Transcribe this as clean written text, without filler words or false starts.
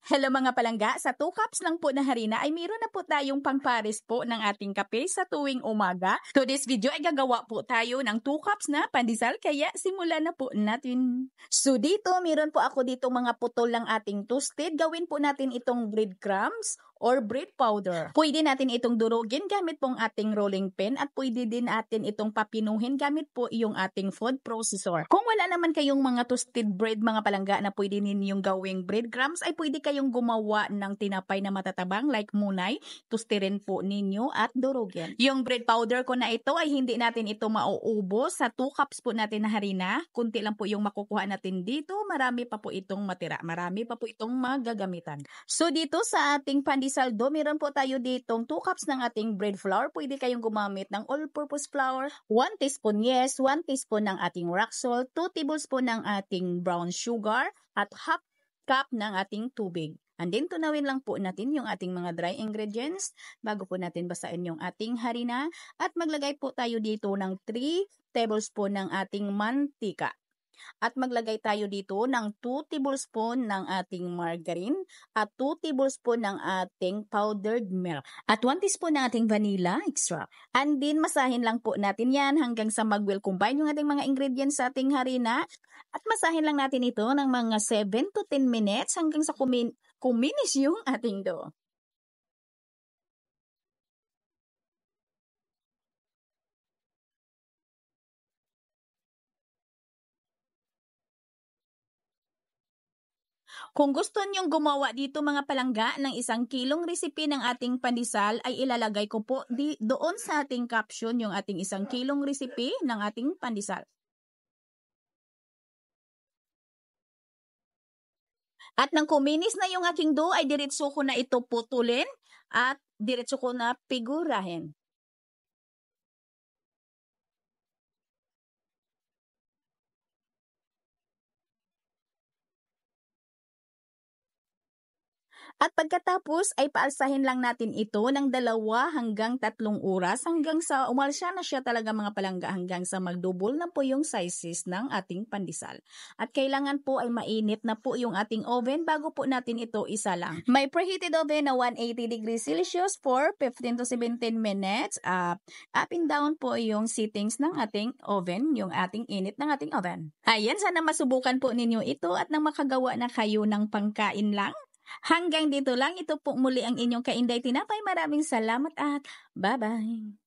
Hello mga palangga, sa 2 cups lang po na harina ay meron na po tayong pangpares po ng ating kape sa tuwing umaga. To this video ay gagawa po tayo ng 2 cups na pandesal kaya simulan na po natin. So dito meron po ako dito mga putol ng ating toasted. Gawin po natin itong breadcrumbs or bread powder. Pwede natin itong durugin gamit pong ating rolling pin at pwede din natin itong papinuhin gamit po yung ating food processor. Kung wala naman kayong mga toasted bread mga palangga na pwede ninyong gawing breadcrumbs ay pwede kayong gumawa ng tinapay na matatabang like munay, tostirin po ninyo at durugin. Yung bread powder ko na ito ay hindi natin ito mauubos sa 2 cups po natin na harina. Kunti lang po yung makukuha natin dito, marami pa po itong matira, marami pa po itong magagamitan. So dito sa ating pandesal dough, meron po tayo ditong 2 cups ng ating bread flour. Pwede kayong gumamit ng all-purpose flour, 1 teaspoon 1 teaspoon ng ating rock salt, 2 tablespoon ng ating brown sugar, at half cup ng ating tubig. And then tunawin lang po natin yung ating mga dry ingredients bago po natin basain yung ating harina. At maglagay po tayo dito ng 3 tablespoon ng ating mantika. At maglagay tayo dito ng 2 tablespoon ng ating margarine at 2 tablespoon ng ating powdered milk at 1 teaspoon ng ating vanilla extract. And then masahin lang po natin yan hanggang sa mag-well combine yung ating mga ingredients sa ating harina. At masahin lang natin ito ng mga 7 to 10 minutes hanggang sa kuminis yung ating dough. Kung gusto nyong gumawa dito mga palangga ng 1 kilong recipe ng ating pandesal ay ilalagay ko po doon sa ating caption yung ating 1 kilong recipe ng ating pandesal. At nang kuminis na yung aking dough ay diretso ko na ito putulin at diretso ko na figurahin. At pagkatapos ay paalsahin lang natin ito ng 2 hanggang 3 oras hanggang sa umalsa na siya talaga mga palangga hanggang sa magdouble na po yung sizes ng ating pandesal. At kailangan po ay mainit na po yung ating oven bago po natin ito isa lang. May preheated oven na 180 degrees Celsius for 15 to 17 minutes. Up and down po yung settings ng ating oven, yung ating init ng ating oven. Ayan, sana masubukan po ninyo ito at nang makagawa na kayo ng pangkain lang. Hanggang dito lang, ito po muli ang inyong Kainday Tinapay. Maraming salamat at bye-bye!